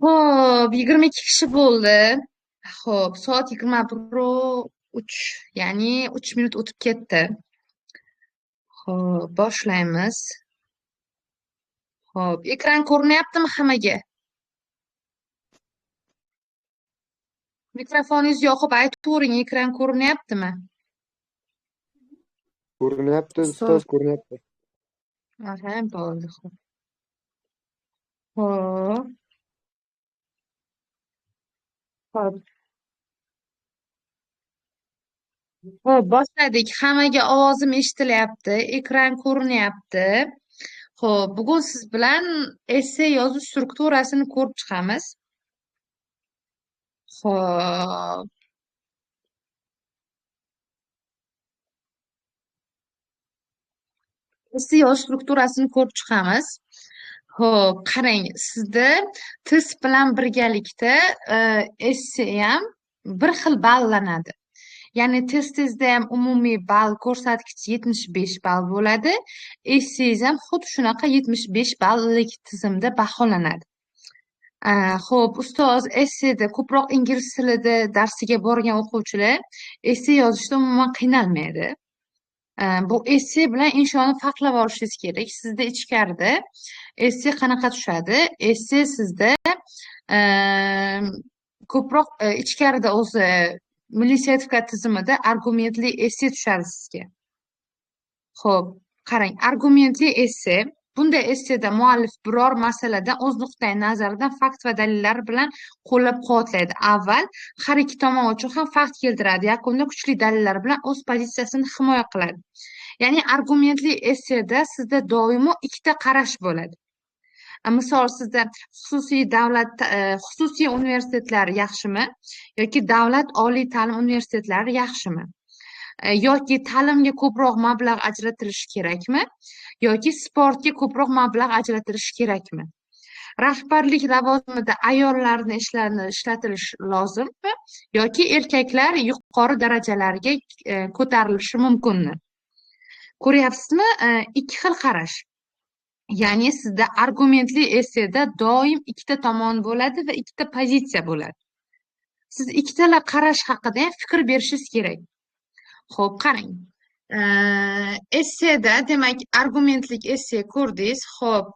Xo'p, 22 kishi bo'ldi. Xo'p, soat 21:03, ya'ni 3 minut o'tib ketdi. Xo'p, boshlaymiz. Xo'p, ekran ko'rinyaptimi hammaga? Mikrofoningizni yoqib aytavering, ekran ko'rinyaptimi? Ko'rinyapti, Ustoz. ustoz, ko'rinyapti. Aha, bo'ldi. Xo'p. Xo'p. Xo'p, boshladik. Hammaga ovozim eshitilyapti, ekran ko'rinyapti. Xo'p, bugun siz bilan essay yozuv strukturasini ko'rib chiqamiz. Xo'p. Essay yozuv strukturasini ko'rib chiqamiz. Xo'p, qarang, sizda test bilan birgalikda essay ham bir xil balllanadi. Ya'ni testingizda ham umumiy ball ko'rsatkichi 75 ball bo'ladi. Essayingiz ham xuddi shunaqa 75 ballik tizimda baholanadi. Xo'p, ustoz, essayda ko'proq ingliz tilida darsiga borgan o'quvchilar essay yozishda umuman qiynalmaydi. Bu essay bilan inshoni farqlab olishingiz kerak. Sizda ichkarida essay qanaqa tushadi? Essay sizda ko'proq ichkarida o'zi milliy sertifikat tizimida argumentli essay tushadi sizga. Xo'p, qarang, argumentli essay. Bunday essayda muallif biror masaladan o'z nuqtai nazaridan fakt va dalillar bilan qo'llab-quvvatlaydi. Avval har ikki tomon uchun ham fakt keltiradi, yakunda kuchli dalillar bilan o'z pozitsiyasini himoya qiladi. Ya'ni argumentli essayda sizda doimo ikkita qarash bo'ladi. Misol, sizda xususiy universitetlar yaxshimi yoki davlat oliy ta'lim universitetlari yaxshimi? Yoki ta'limga ko'proq mablag' ajratilishi kerakmi? Yoki sportga ko'proq mablag' ajratilishi kerakmi? Rahbarlik lavozimida ayollarni ishlatilishi lozimmi? Yoki erkaklar yuqori darajalarga ko'tarilishi mumkinmi? Ko'ryapsizmi? Ikki xil qarash. Ya'ni sizda argumentli essayda doim ikkita tomon bo'ladi va ikkita pozitsiya bo'ladi. Siz ikkitala qarash haqida ham fikr berishingiz kerak. Xo'p, qarang. Essayda, demak, argumentlik essay ko'rdingiz. Xo'p.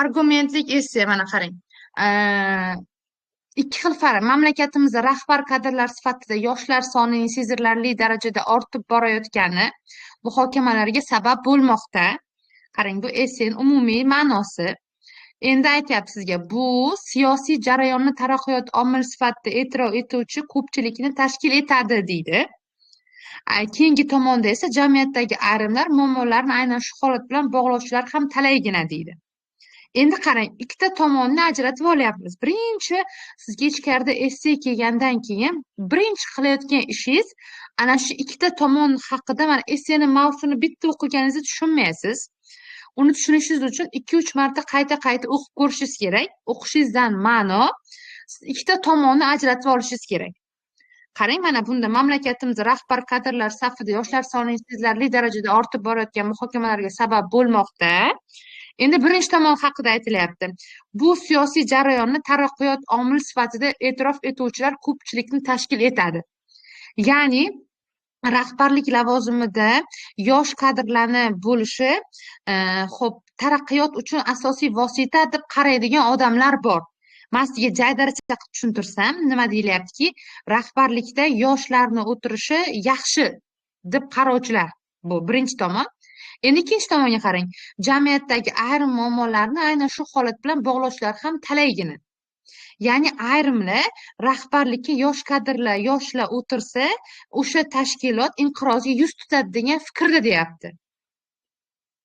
Argumentlik essay, mana qarang. Ikki xil farq. Mamlakatimizda rahbar kadrlar sifatida yoshlar sonining sezilarli darajada ortib borayotgani muhokamalarga sabab bo'lmoqda. Qarang, bu essayning umumiy ma'nosi. Endi aytyapti sizga, bu siyosiy jarayonni taraqqiyot omili sifatida e'tirof etuvchi ko'pchilikni tashkil etadi deydi. Keyingi tomonda esa jamiyatdagi ayrimlar muammolarni aynan shu holat bilan bog'lovchilar ham talaygina deydi. Endi qarang, ikkita tomonni ajratib olyapmiz. Birinchi, sizga ichkarida essay kelgandan keyin birinchi qilayotgan ishingiz ana shu ikkita tomon haqida, mana essayning mavzusini bitta o'qiganingizda tushunmaysiz. Uni tushunishingiz uchun 2-3 marta qayta-qayta o'qib ko'rishingiz kerak. O'qishingizdan ma'no ikkita tomonni ajratib olishingiz kerak. Qarang, mana bunda mamlakatimizda rahbar kadrlar safida yoshlar sonining sezilarli darajada ortib borayotgan muhokamalarga sabab bo'lmoqda. Endi birinchi tomon haqida aytilyapti. Bu siyosiy jarayonni taraqqiyot omili sifatida e'tirof etuvchilar ko'pchilikni tashkil etadi. Ya'ni rahbarlik lavozimida yosh kadrlarni bo'lishi, xo'p, taraqqiyot uchun asosiy vosita deb qaraydigan odamlar bor. Men sizga jaydaricha tushuntirsam, nima deyilyaptiki, rahbarlikda yoshlarni o'tirishi yaxshi deb qarovchilar. Bu birinchi tomon. Endi ikkinchi tomonga qarang. Jamiyatdagi ayrim muammolarni aynan shu holat bilan bog'lovchilar ham talaygina. Ya'ni ayrimlar rahbarlikka yosh kadrlar, yoshlar o'tirsa, o'sha tashkilot inqirozga yuz tutadi degan fikrda deyapti.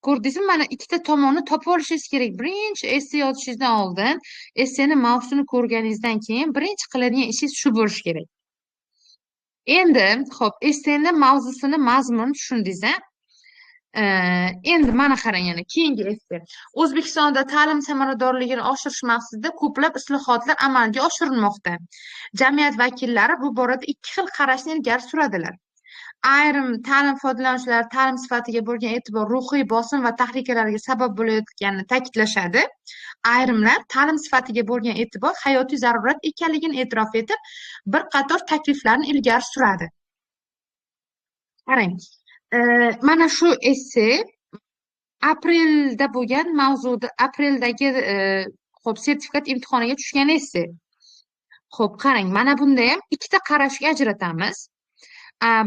Ko'rdingizmi? Mana ikkita tomonni topib olishingiz kerak. Birinchi essay yozishingizdan oldin, essayning mavzusini ko'rganingizdan keyin birinchi qiladigan ishingiz shu bo'lishi kerak. Endi, xo'p, essayning mavzusini, mazmunini tushundingiz-a? Endi mana qarang, yana keyingi essay. O'zbekistonda ta'lim samaradorligini oshirish maqsadida ko'plab islohotlar amalga oshirilmoqda. Jamiyat vakillari bu borada ikki xil qarashni ilgari suradilar. ayrim ta'lim foydalanuvchilari ta'lim sifatiga bo'lgan e'tibor ruhiy bosim va tahlikalarga sabab bo'layotganini ta'kidlashadi. Ayrimlar ta'lim sifatiga bo'lgan e'tibor hayotiy zarurat ekanligini e'tirof etib, bir qator takliflarni ilgari suradi. Qarang, mana shu esse aprelda bo'lgan mavzuda, apreldagi xo'p sertifikat imtihoniga tushgan esse. Xo'p, qarang, mana bunda ham ikkita qarashga ajratamiz.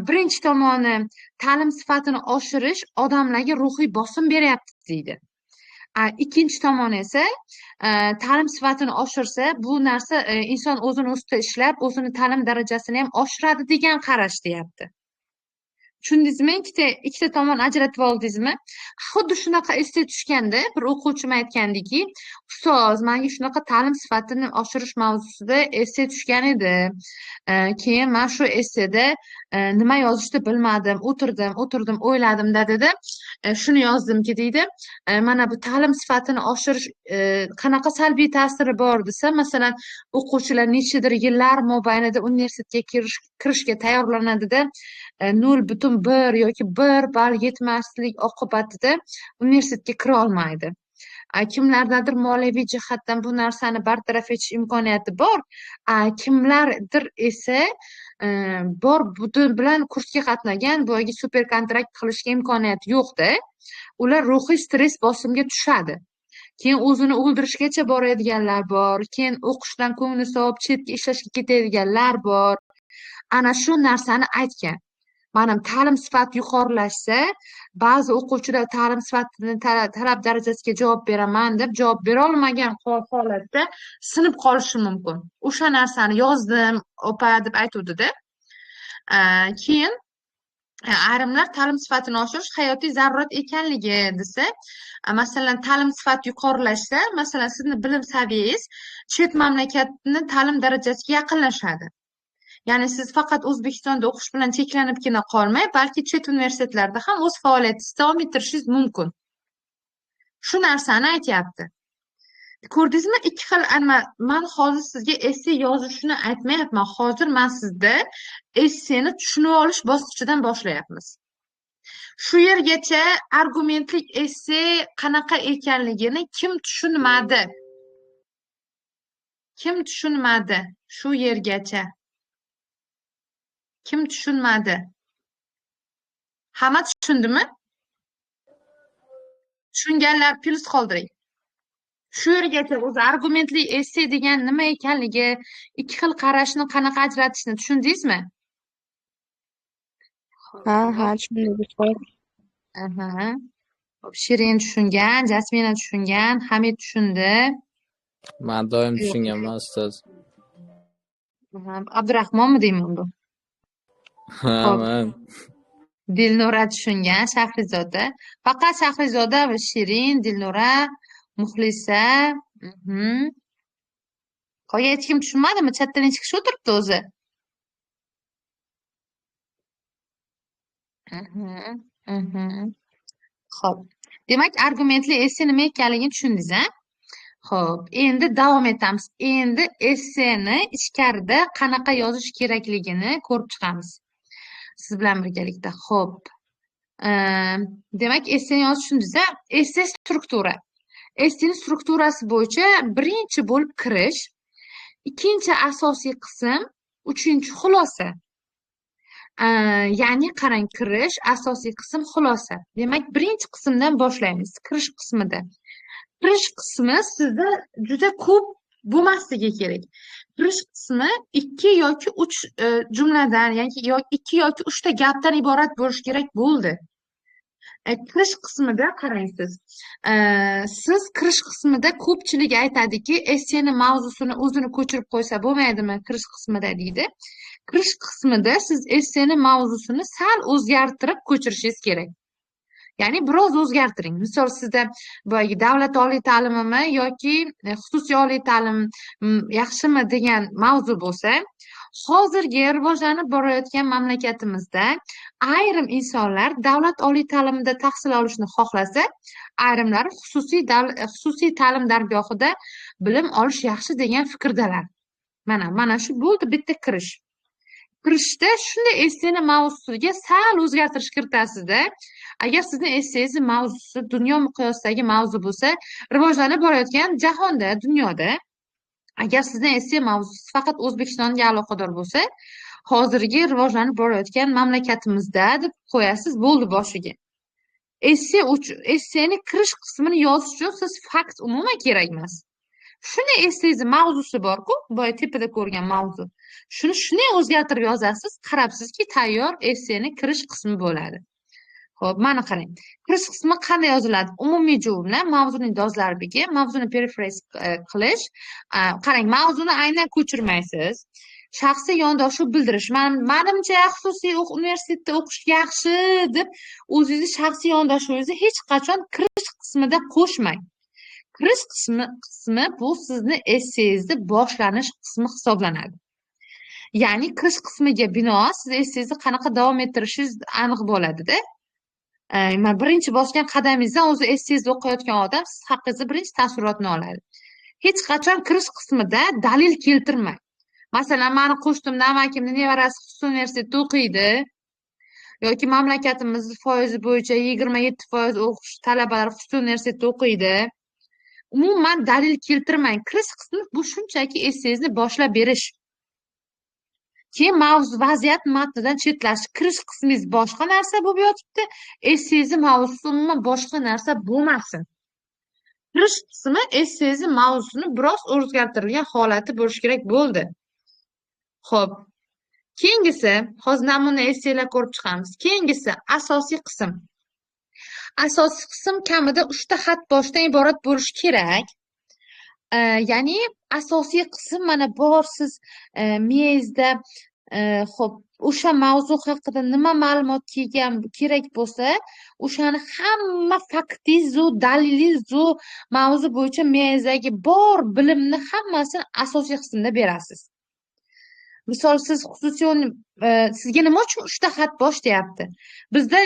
Birinchi tomoni ta'lim sifatini oshirish odamlarga ruhiy bosim beryapti deydi. Ikkinchi tomoni esa ta'lim sifatini oshirsa bu narsa inson o'zini ustida ishlab o'zini ta'lim darajasini ham oshiradi degan qarash deyapti. Tushundingizmi? Ikkita tomon ajratib oldingizmi? Xuddi shunaqa esga tushganda bir o'quvchim aytgandiki, ustoz, menga shunaqa ta'lim sifatini oshirish mavzusida esse tushgan edi. Keyin men shu esseda nima yozishni bilmadim, o'tirdim, o'yladim dedi. Shuni yozdimki deydi, mana bu ta'lim sifatini oshirish qanaqa salbiy ta'siri bor desa, masalan, o'quvchilar nechadir yillar mobaynida universitetga kirishga tayyorlanadida 0,1 yoki 1 ball yetmaslik oqibatida universitetga kira olmaydi. Kimlardadir moliyaviy jihatdan bu narsani bartaraf etish imkoniyati bor, kimlardir esa bor butun bilan kursga qatnagan, boyagi super kontrakt qilishga imkoniyati yo'qda. Ular ruhiy stress bosimga tushadi. Keyin o'zini o'ldirishgacha boradiganlar bor, keyin o'qishdan ko'ngli sovib chetga ishlashga ketadiganlar bor. Ana shu narsani aytgan. Mana ta'lim sifati yuqorilashsa, ba'zi o'quvchilar ta'lim sifatini talab darajasiga javob beraman deb javob bera olmagan holatda sinib qolishi mumkin. O'sha narsani yozdim, opa deb aytuvdi-da. Keyin ayrimlar ta'lim sifatini oshirish hayotiy zarurat ekanligi desa, masalan, ta'lim sifati yuqorilashsa, masalan, sizni bilim saviyangiz chet mamlakatni ta'lim darajasiga yaqinlashadi. Ya'ni siz faqat O'zbekistonda o'qish bilan cheklanibgina qolmay, balki chet universitetlarda ham o'z faoliyatingizni davom ettirishingiz mumkin. Shu narsani aytyapti. Ko'rdingizmi? Ikki xil men hozir sizga esse yozishni aytmayapman. Hozir men sizda esseni tushunib olish bosqichidan boshlayapmiz. Shu yergacha argumentlik esse qanaqa ekanligini kim tushunmadi? Kim tushunmadi shu yergacha? Kim tushunmadi? Hamma tushundimi? Tushunganlar plus qoldiring. Shu yergacha o'zi argumentli esse degan nima ekanligi, ikki xil qarashni qanaqa ajratishni tushundingizmi? Ha, tushundim. Shirin tushungan, Jasmina tushungan, Hamid tushundi. Men doim tushunganman ustoz. Abdurahmonmi deyman unda? Ha, men. Dilnura tushungan, Shahrizoda. Faqat Shahrizoda va Shirin, Dilnura, Muxlisa. Qolgan hech kim tushunmadimi? Chatdan necha kishi o'tiribdi o'zi? Xo'p. Demak, argumentli esse nima ekanligini tushundingiz, a? Xo'p, endi davom etamiz. Endi esseni ichkarida qanaqa yozish kerakligini ko'rib chiqamiz. Siz bilan birgalikda. Xo'p. Demak, esseni yozish tushundingiz, a? Esse struktura. Essening strukturasi bo'yicha birinchi bo'lib kirish, ikkinchi asosiy qism, uchinchi xulosa. Ya'ni qarang, kirish, asosiy qism, xulosa. Demak, birinchi qismdan boshlaymiz, kirish qismida. Kirish qismi sizda juda ko'p bo'lmasligi kerak. Kirish qismi 2 yoki 3 jumladan, yoki 2 yoki 3 ta gapdan iborat bo'lishi kerak bo'ldi. Kirish qismida qaraysiz. Siz kirish qismida ko'pchilik aytadiki, esseni mavzusini o'zini ko'chirib qo'ysa bo'lmaydimi kirish qismida deydi. Kirish qismida siz esseni mavzusini sal o'zgartirib ko'chirishingiz kerak. Ya'ni biroz o'zgartiring. Misol, sizda boyagi davlat oliy ta'limimi yoki xususiy oliy ta'lim yaxshimi degan mavzu bo'lsa, hozirgi rivojlanib borayotgan mamlakatimizda ayrim insonlar davlat oliy ta'limida tahsil olishni xohlasa, ayrimlari xususiy ta'lim dargohida bilim olish yaxshi degan fikrdalar. Mana shu bo'ldi bitta kirish. kirishda shunday esseni mavzusiga sal o'zgartirish kiritasizda. Agar sizni essengiz mavzusi dunyo miqyosidagi mavzu bo'lsa, rivojlanib borayotgan jahonda, dunyoda, agar sizni esse mavzusi faqat O'zbekistonga aloqador bo'lsa, hozirgi rivojlanib borayotgan mamlakatimizda deb qo'yasiz, bo'ldi boshiga. Esseni kirish qismini yozish uchun siz fakt umuman kerak emas. Shuni essengiz mavzusi bor-ku, boya tepada ko'rgan mavzu. Shuni shunday o'zgartirib yozasiz, qarabsizki, tayyor esseni kirish qismi bo'ladi. Xo'p, mana qarang. Kirish qismi qanday yoziladi? Umumiy jumla, mavzuning dolzarbligi, mavzuni paraphrase qilish. Qarang, mavzuni aynan ko'chirmaysiz. Shaxsiy yondashuv bildirish. Menimcha xususiy universitetda o'qish yaxshi deb o'zingizni shaxsiy yondashuvingizni hech qachon kirish qismida qo'shmang. Kirish qismi bu sizni essengizni boshlanish qismi hisoblanadi. Ya'ni kirish qismiga binoan siz essengizni qanaqa davom ettirishingiz aniq bo'ladi-da. Birinchi bosgan qadamingizdan o'zi essengizni o'qiyotgan odam siz haqingizda birinchi taassurotni oladi. Hech qachon kirish qismida dalil keltirmang. Masalan, meni qo'shtimda amakimning nevarasi xususiy universitetda o'qiydi yoki mamlakatimiz foizi bo'yicha 27% o'qish talabalar xususiy universitetda o'qiydi. Umuman dalil keltirmang. Kirish qismi bu shunchaki essengizni boshlab berish. Keyin mavzu, vaziyat matnidan chetlash. Kirish qismingiz boshqa narsa bo'lib yotibdi, essengizni mavzusi umuman boshqa narsa bo'lmasin. Kirish qismi essengizni mavzusini biroz o'zgartirilgan holati bo'lishi kerak bo'ldi. Xo'p. Keyingisi, hozir namuna esselar ko'rib chiqamiz. Keyingisi asosiy qism. Asosiy qism kamida 3 ta xat boshdan iborat bo'lishi kerak. Ya'ni asosiy qism mana bor siz miyangizda xo'p, o'sha mavzu haqida nima ma'lumot kerak bo'lsa, o'shani hamma faktingiz, dalilingiz, mavzu bo'yicha miyangizdagi bor bilimni hammasini asosiy qismda berasiz. Misol siz sizga nima uchun 3 ta xat bosh deyapti? Bizda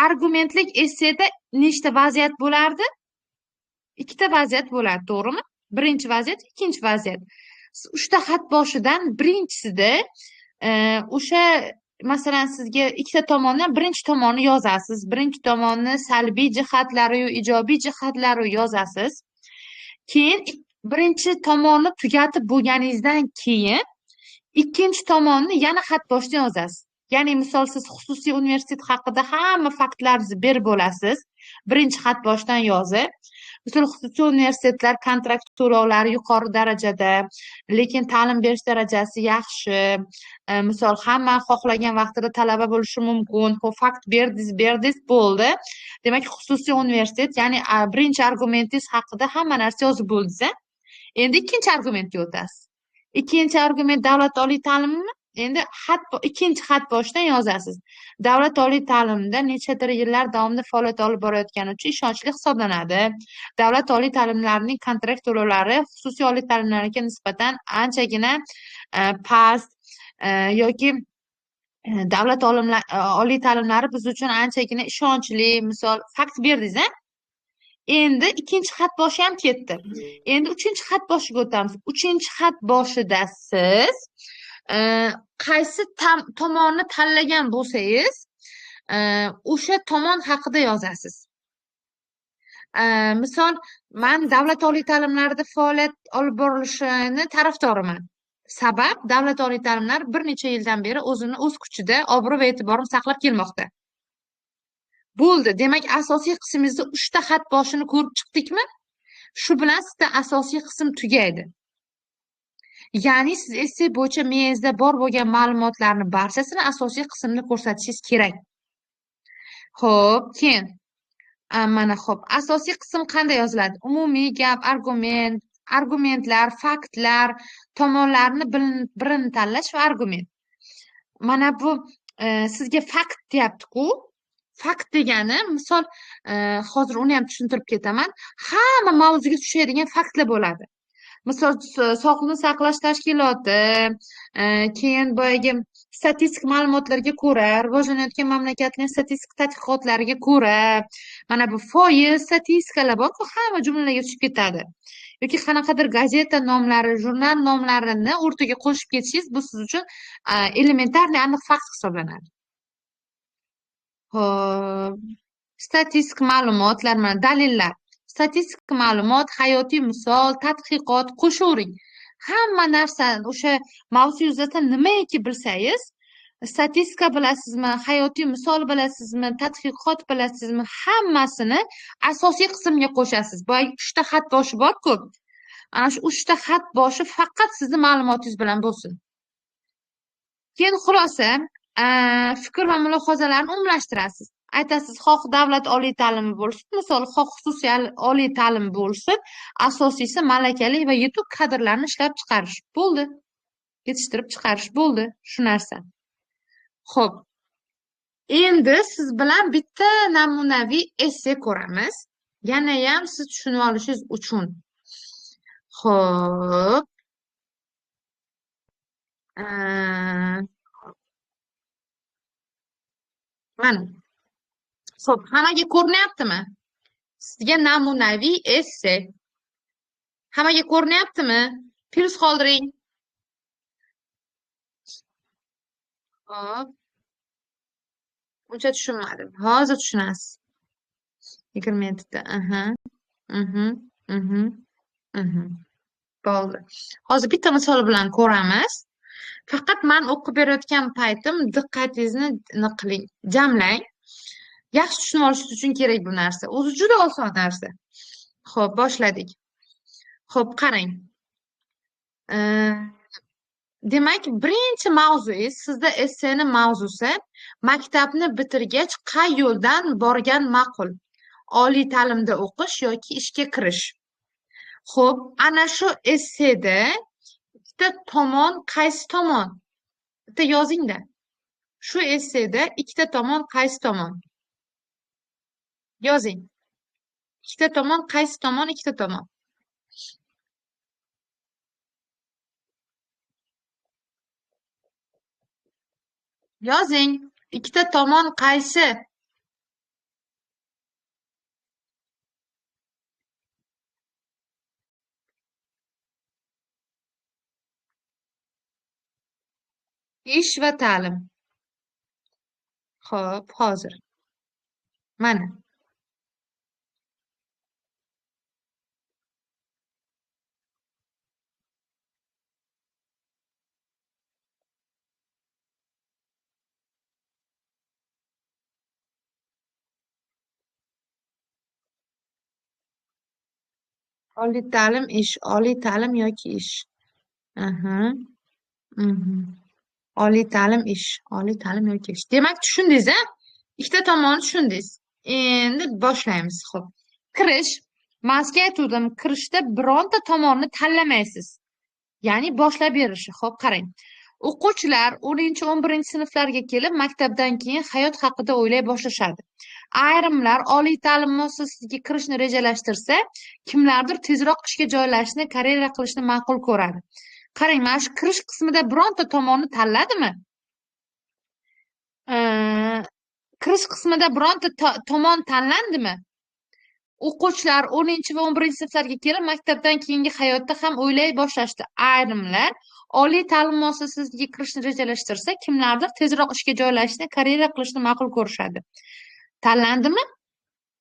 argumentlik esseda nechta vaziyat bo'lardi? 2 ta vaziyat bo'ladi, to'g'rimi? Birinchi vaziyat, ikkinchi vaziyat. 3 ta xat boshidan birinchisida o'sha masalan sizga ikkita tomondan birinchi tomonni yozasiz. Birinchi tomonni salbiy jihatlari yo ijobiy jihatlari yozasiz. Keyin birinchi tomonni tugatib bo'lganingizdan keyin ikkinchi tomonni yana xat boshdan yozasiz. Ya'ni misol siz xususiy universitet haqida hamma faktlarni berib bo'lasiz. Birinchi xat boshdan yozib, misol xususiy universitetlar kontrakt to'lovlari yuqori darajada, lekin ta'lim berish darajasi yaxshi. Misol hamma xohlagan vaqtida talaba bo'lishi mumkin. Fakt berdingiz bo'ldi. Demak, xususiy universitet, ya'ni birinchi argumentingiz haqida hamma narsa yozib bo'ldingiz. Endi ikkinchi argumentga o'tasiz. Ikkinchi argument davlat oliy ta'limmi? Endi ikkinchi xat boshdan yozasiz. Davlat oliy ta'limda nechadir yillar davomida faoliyat olib borayotgani uchun ishonchli hisoblanadi. Davlat oliy ta'limlarining kontrakt to'lovlari xususiy oliy ta'limlarga nisbatan anchagina past yoki davlat oliy ta'limlari biz uchun anchagina ishonchli, misol fakt berdingiz-a? Endi ikkinchi xat boshi ham ketdi. Endi uchinchi xat boshiga o'tamiz. Uchinchi xat boshida siz qaysi tomonni tanlagan bo'lsangiz, o'sha tomon haqida yozasiz. Misol, men davlat oliy ta'limlarida faoliyat olib borilishini tarafdoriman. Sabab davlat oliy ta'limlar bir necha yildan beri o'zini o'z kuchida obro' va e'tiborini saqlab kelmoqda. Bo'ldi. Demak, asosiy qismimizda 3 ta xat boshini ko'rib chiqdikmi? Shu bilan sizda asosiy qism tugaydi. Ya'ni siz esse bo'yicha miyangizda bor bo'lgan ma'lumotlarni barchasini asosiy qismda ko'rsatishingiz kerak. Xo'p, keyin mana xo'p, asosiy qism qanday yoziladi? Umumiy gap, argumentlar, faktlar, tomonlarni birini tanlash va argument. Mana bu sizga fakt deyapti-ku. Fakt degani, misol, hozir uni ham tushuntirib ketaman. Hamma mavzuga tushadigan faktlar bo'ladi. Misol, Sog'liqni saqlash tashkiloti, keyin boyagi statistik ma'lumotlarga ko'ra, rivojlanayotgan mamlakatning statistik tadqiqotlariga ko'ra, mana bu foiz statistikalar borku, hamma jumlalarga tushib ketadi. Yoki qanaqadir gazeta nomlari, jurnal nomlarini o'rtaga qo'shib ketishingiz bu siz uchun elementarniy aniq fakt hisoblanadi. Xo'p, statistik ma'lumotlar, mana dalillar. Statistik ma'lumot, hayotiy misol, tadqiqot, qo'shuvring. Hamma narsani o'sha mavzu yuzasidan nimaiki bilsangiz, statistika bilasizmi, hayotiy misol bilasizmi, tadqiqot bilasizmi, hammasini asosiy qismga qo'shasiz. Boyagi 3 ta xat boshi bor-ku. Ana shu 3 ta xat boshi faqat sizni ma'lumotingiz bilan bo'lsin. Keyin xulosa, fikr va mulohazalarni umumlashtirasiz. Aytasiz, xoh davlat oliy ta'limi bo'lsin, misol xoh xususiy oliy ta'lim bo'lsin, asosiysi malakali va yetuk kadrlarni ishlab chiqarish. Bo'ldi. Yetishtirib chiqarish bo'ldi, shu narsa. Xo'p. Endi siz bilan bitta namunaviy esse ko'ramiz. Yana ham siz tushunib olishingiz uchun. Xo'p. Mana. Xo'p, hammaga ko'rinyaptimi? Sizga namunaviy esse. Hammaga ko'rinyaptimi? Plus qoldiring. Xo'p. Uncha tushunmadim. Hozir tushunasiz. 27 ta. Bo'ldi. Hozir bitta misol bilan ko'ramiz. Faqat men o'qib berayotgan paytim diqqatingizni qiling, jamlang. Yaxshi tushunib olishingiz uchun kerak bu narsa. O'zi juda oson narsa. Xo'p, boshladik. Xo'p, qarang. Demak, birinchi mavzuingiz, sizda esseni mavzusi maktabni bitirgach qay yo'ldan borgan ma'qul? Oliy ta'limda o'qish yoki ishga kirish? Xo'p, ana shu esseda ikkita tomon qaysi tomon? Bitta yozing-da. Shu esseda ikkita tomon qaysi tomon? Yozing. Ikkita tomon qaysi tomon? Ikkita tomon. Yozing. Ikkita tomon qaysi? Ish va ta'lim. Xo'p, hozir. Mana. Oliy ta'lim ish, oliy ta'lim yoki ish. Oliy ta'lim ish, oliy ta'lim yoki ish. Demak, tushundingiz-a? Ikkita tomonni tushundingiz. Endi boshlaymiz. Xo'p. Kirish. Masga aytdim, kirishda bironta tomonni tanlamaysiz. Ya'ni boshlab berishi. Xo'p, qarang. O'quvchilar 10-11 sinflarga kelib, maktabdan keyin hayot haqida o'ylay boshlashadi. Ayrimlar oliy ta'lim muassasasiga kirishni rejalashtirsa, kimlardir tezroq ishga joylashishni, karyera qilishni ma'qul ko'radi. Qarang, mana shu kirish qismida bironta tomonni tanladimi? Kirish qismida bironta tomon tanlandimi? O'quvchilar 10 va 11 sinflarga kelib, maktabdan keyingi hayotda ham o'ylay boshlashdi. Ayrimlar oliy ta'lim muassasasiga kirishni rejalashtirsa, kimlardir tezroq ishga joylashishni, karyera qilishni ma'qul ko'rishadi. Tanlandimi?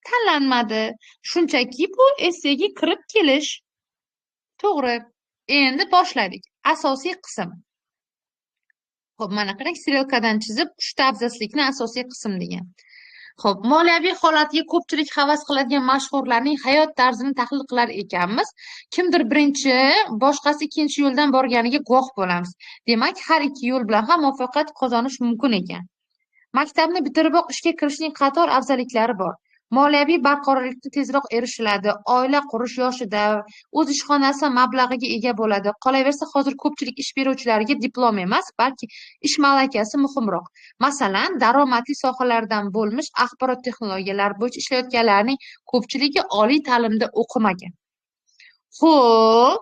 Tanlanmadi. Shunchaki bu essega kirib kelish. To'g'ri. Endi boshladik. Asosiy qism. Xo'p, mana qarang, strelkadan chizib, 3 ta abzatslikni asosiy qism degan. Xo'p, moliyaviy holatiga ko'pchilik havas qiladigan mashhurlarning hayot tarzini tahlil qilar ekanmiz. Kimdir birinchi, boshqasi ikkinchi yo'ldan borganiga guvoh bo'lamiz. Demak, har ikki yo'l bilan ham muvaffaqiyat qozonish mumkin ekan. Maktabni bitiriboq ishga kirishning qator afzalliklari bor. Moliyaviy barqarorlikka tezroq erishiladi, oila qurish yoshida, o'z ishxonasi mablag'iga ega bo'ladi. Qolaversa, hozir ko'pchilik ish beruvchilarga diplom emas, balki ish malakasi muhimroq. Masalan, daromadli sohalardan bo'lmish axborot texnologiyalari bo'yicha ishlayotganlarning ko'pchiligi oliy ta'limda o'qimagan. Xo'p,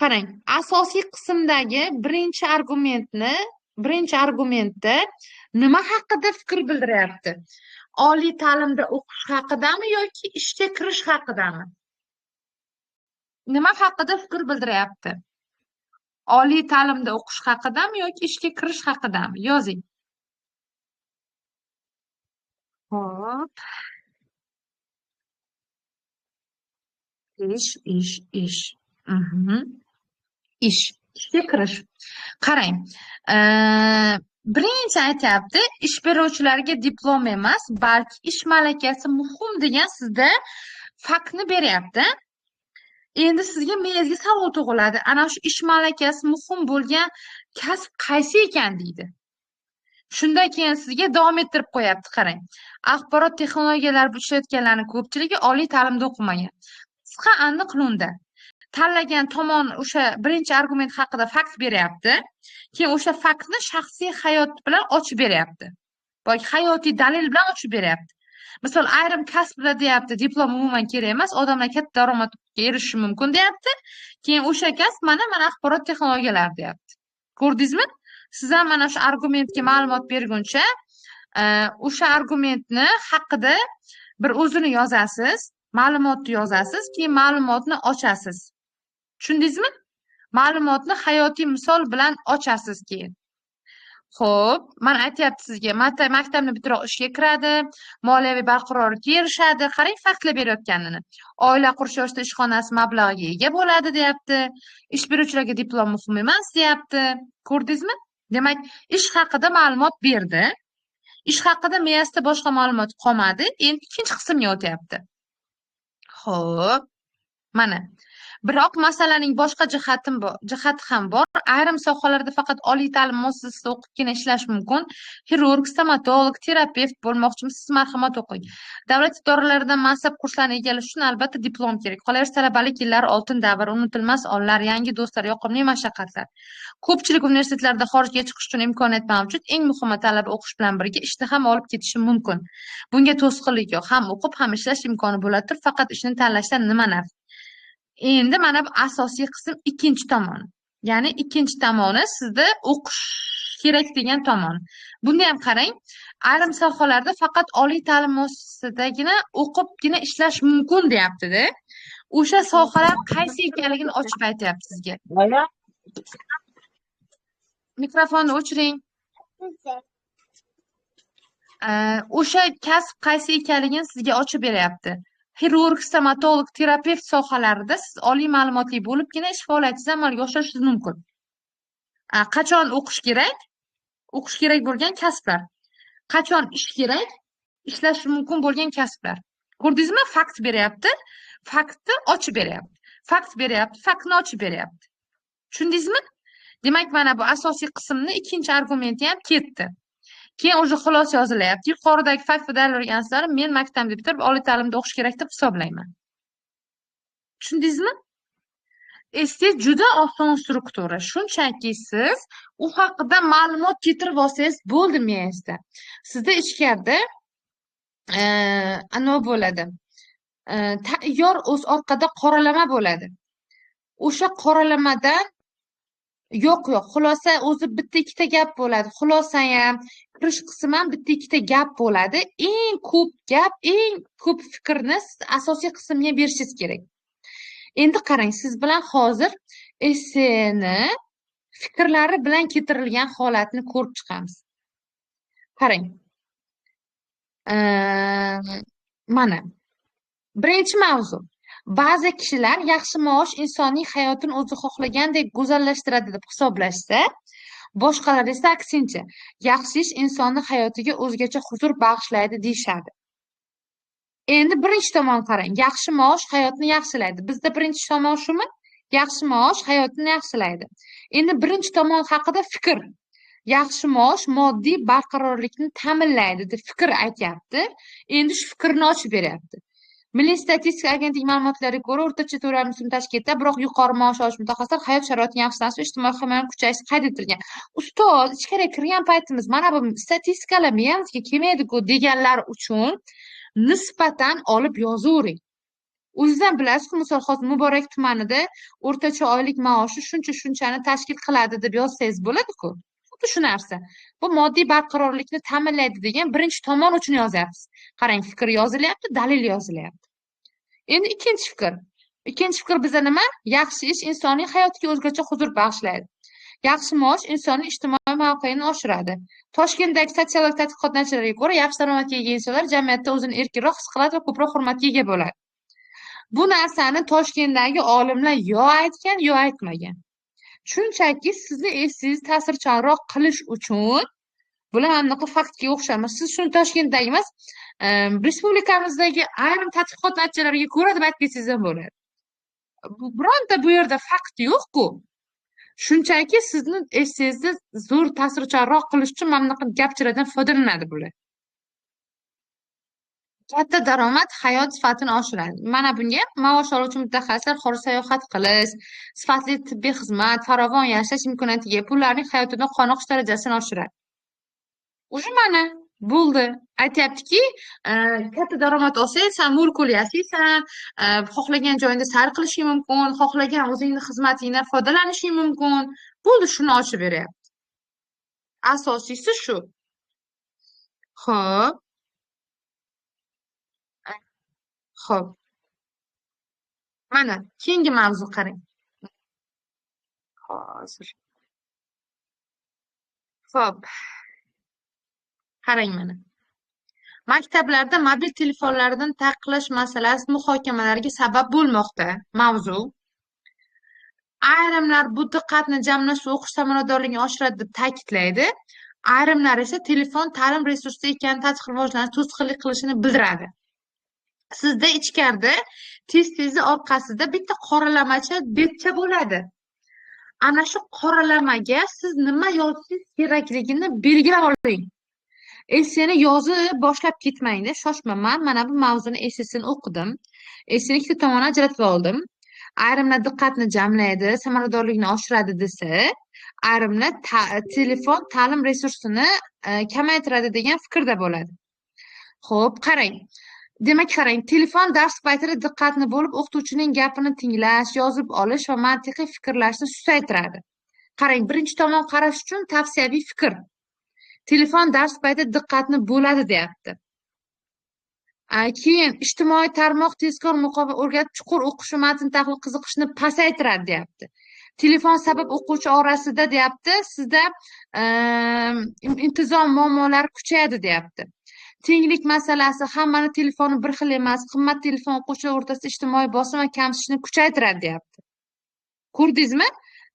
qarang, asosiy qismdagi birinchi argumentni birinchi argumentda nima haqida fikr bildiryapti? Oliy ta'limda o'qish haqidami yoki ishga kirish haqidami? Nima haqida fikr bildiryapti? Oliy ta'limda o'qish haqidami yoki ishga kirish haqidami? Yozing. Hop. Ish. Ishga kirish. Qarang. Birinchi aytyapti, ish beruvchilarga diplom emas, balki ish malakasi muhim degan sizda faktni beryapti. Endi sizga miyangizga savol tug'iladi. Ana shu ish malakasi muhim bo'lgan kasb qaysi ekan deydi. Shundan keyin sizga davom ettirib qo'yapti, qarang. Axborot texnologiyalari ishlayotganlarning ko'pchiligi oliy ta'limda o'qimagan. Qisqa aniq lo'nda. Tanlagan tomon o'sha birinchi argument haqida fakt beryapti. Keyin o'sha faktni shaxsiy hayot bilan ochib beryapti. Yoki hayotiy dalil bilan ochib beryapti. Misol ayrim kasblar deyapti, diplom umuman kerak emas, odamlar katta daromadga erishishi mumkin deyapti. Keyin o'sha kasb mana axborot texnologiyalari deyapti. Ko'rdingizmi? Siz ham mana shu argumentga ma'lumot berguncha, o'sha argumentni haqida bir o'zini yozasiz, ma'lumotni yozasiz, keyin ma'lumotni ochasiz. Tushundingizmi? Ma'lumotni hayotiy misol bilan ochasiz keyin. Xo'p, mana aytyapti sizga, maktabni bitirib ishga kiradi, moliyaviy barqarorlikka erishadi. Qarang, faktlar berayotganini. Oila qurish yoshida ishxonasi mablag'iga ega bo'ladi, deyapti. Ish beruvchilarga diplom muhim emas, deyapti. Ko'rdingizmi? Demak, ish haqida ma'lumot berdi. Ish haqida miyasida boshqa ma'lumot qolmadi. Endi ikkinchi qismga o'tyapti. Xo'p, mana. Biroq masalaning boshqa jihati ham bor. Ayrim sohalarda faqat oliy ta'lim muassasasida o'qibgina ishlash mumkin. Xirurg, stomatolog, terapevt bo'lmoqchimisiz? Marhamat o'qing. Davlat idoralarida mansab kurslarini egallash uchun albatta diplom kerak. Qolaversa, talabalik yillari oltin davr, unutilmas onlar, yangi do'stlar, yoqimli mashaqqatlar. Ko'pchilik universitetlarda xorijga chiqish uchun imkoniyat mavjud. Eng muhimi, talaba o'qish bilan birga ishni ham olib ketishi mumkin. Bunga to'sqinlik yo'q. Ham o'qib, ham ishlash imkoni bo'ladi. Faqat ishni tanlashdan nima naf? Endi mana bu asosiy qism ikkinchi tomoni. Ya'ni ikkinchi tomoni sizda o'qish kerak degan tomon. Bunda ham qarang, ayrim sohalarda faqat oliy ta'lim muassasasidagina o'qibgina ishlash mumkin deyapti-da. O'sha sohalar qaysi ekanligini ochib aytyapti sizga. Mikrofonni o'chiring. O'sha kasb qaysi ekanligini sizga ochib beryapti. Xirurg, stomatolog, terapevt sohalarida siz oliy ma'lumotli bo'libgina ish faoliyatingizni amalga oshirishingiz mumkin. Qachon o'qish kerak? O'qish kerak bo'lgan kasblar. Qachon ish kerak? Ishlash mumkin bo'lgan kasblar. Ko'rdingizmi? Fakt beryapti. Faktni ochib beryapti. Fakt beryapti, faktni ochib beryapti. Tushundingizmi? Demak, mana bu asosiy qismni ikkinchi argumenti ham ketdi. Keyin o'zi xulosa yozilyapti. Yuqoridagi fakt va dalil o'rgansizlar, men maktabni bitirib oliy ta'limda o'qish kerak deb hisoblayman. Tushundingizmi? Endi juda oson struktura. Shunchaki siz u haqida ma'lumot keltirib olsangiz bo'ldi miyangizda. Sizda ichkarida ana bo'ladi. Tayyor o'z orqada qoralama bo'ladi. O'sha qoralamadan yo'q, xulosa o'zi bitta ikkita gap bo'ladi. Xulosa ham, kirish qismi ham bitta ikkita gap bo'ladi. Eng ko'p gap, eng ko'p fikrni asosiy qismga berishingiz kerak. Endi qarang, siz bilan hozir esseni fikrlari bilan keltirilgan holatni ko'rib chiqamiz. Qarang. Mana. Birinchi mavzu. Ba'zi kishilar yaxshi maosh insoniy hayotini o'zi xohlagandek go'zallashtiradi deb hisoblashsa, boshqalar esa aksincha, yaxshi ish insonni hayotiga o'zgacha huzur bag'ishlaydi deyishadi. Endi birinchi tomon qarang, yaxshi maosh hayotni yaxshilaydi. Bizda birinchi tomon shumi? Yaxshi maosh hayotni yaxshilaydi. Endi birinchi tomon haqida fikr. Yaxshi maosh moddiy barqarorlikni ta'minlaydi deb fikr aytyapti. Endi shu fikrni ochib beryapti. Milliy statistika agentligi ma'lumotlariga ko'ra, o'rtacha to'lovlar tashkil etadi, biroq yuqori maosh olish mutaxassislar hayot sharoitini yaxshilanishi va ijtimoiy himoyaning kuchayishi qayd etilgan. Ustoz, ichkariga kirgan paytimiz mana bu statistikalar miyamizga kelmaydi-ku deganlar uchun nisbatan olib yozavering. O'zingizdan bilasiz-ku, misol hozir Muborak tumanida o'rtacha oylik maoshi shunchani tashkil qiladi deb yozsangiz bo'ladi-ku. xuddi shu narsa. Bu moddiy barqarorlikni ta'minlaydi degan birinchi tomon uchun yozyapsiz. Qarang, fikr yozilyapti, dalil yozilyapti. Endi ikkinchi fikr. Ikkinchi fikr biza nima? Yaxshi ish insoniy hayotiga o'zgacha huzur bag'ishlaydi. Yaxshi maosh insonning ijtimoiy mavqeini oshiradi. Toshkentdagi sotsiolog tadqiqot natijalariga ko'ra, yaxshi daromadga ega insonlar jamiyatda o'zini erkinroq his qiladi va ko'proq hurmatga ega bo'ladi. Bu narsani Toshkentdagi olimlar yo aytgan, yo aytmagan. Shunchaki sizni esingizni ta'sirchanroq qilish uchun bular mana bunaqa faktga o'xshamas. Siz shuni Toshkentdagi emas, respublikamizdagi ayrim tadqiqot natijalariga ko'ra deb aytsangiz ham bo'ladi. Bironta bu yerda fakt yo'q-ku. Shunchaki sizni esingizni zo'r ta'sirchanroq qilish uchun mana bunaqa gapchilardan foydalanadi bular. Katta daromad hayot sifatini oshiradi. Mana bunga maosh oluvchi mutaxassislar xorij sayohat qilish, sifatli tibbiy xizmat, farovon yashash imkoniyatiga ega pullarning hayotida qoniqish darajasini oshiradi. Уже mana bo'ldi. Aytyaptiki, katta daromad olsang, sen mo'l-ko'l yasaysan, xohlagan joyingda sayr qilishing mumkin, xohlagan o'zingni xizmatingdan foydalanishing mumkin. Bo'ldi, shuni ochib beryapti. Asosiysi shu. Xo'p. Xo'p. Mana keyingi mavzu qarang. Hozir. Xo'p. Qarang mana. Maktablarda mobil telefonlardan taqiqlash masalasi muhokamalarga sabab bo'lmoqda. Mavzu. Ayrimlar bu diqqatni jamlash va o'qish samaradorligini oshiradi deb ta'kidlaydi. Ayrimlar esa telefon ta'lim resursi ekanini tadqiq rivojlanish to'sqinlik qilishini bildiradi. Sizda ichkarida tez-tezi orqasida bitta qoralamacha betcha bo'ladi. Ana shu qoralamaga siz nima yozishingiz kerakligini belgilab oling. Esseni yozib boshlab ketmangda, shoshmaman. Mana bu mavzuni essesini o'qidim. Esseni ikkita tomondan ajratib oldim. Ayrimlar diqqatni jamlaydi, samaradorlikni oshiradi desa, ayrimlar telefon ta'lim resursini kamaytiradi degan fikrda bo'ladi. Xo'p, qarang. Demak, qarang, telefon dars paytida diqqatni bo'lib, o'qituvchining gapini tinglash, yozib olish va mantiqiy fikrlashni susaytiradi. Qarang, birinchi tomon qarash uchun tavsiyaviy fikr. Telefon dars paytida diqqatni bo'ladi deyapti. Keyin ijtimoiy tarmoq tezkor muqova o'rgatib chuqur o'qish va matn tahlil qiziqishni pasaytiradi deyapti. Telefon sabab o'quvchi orasida deyapti, sizda intizom muammolari kuchayadi deyapti. Tenglik masalasi, hammani telefoni bir xil emas, qimmat telefon o'quvchilar o'rtasida ijtimoiy bosim va kamsitishni kuchaytiradi deyapti. Ko'rdingizmi?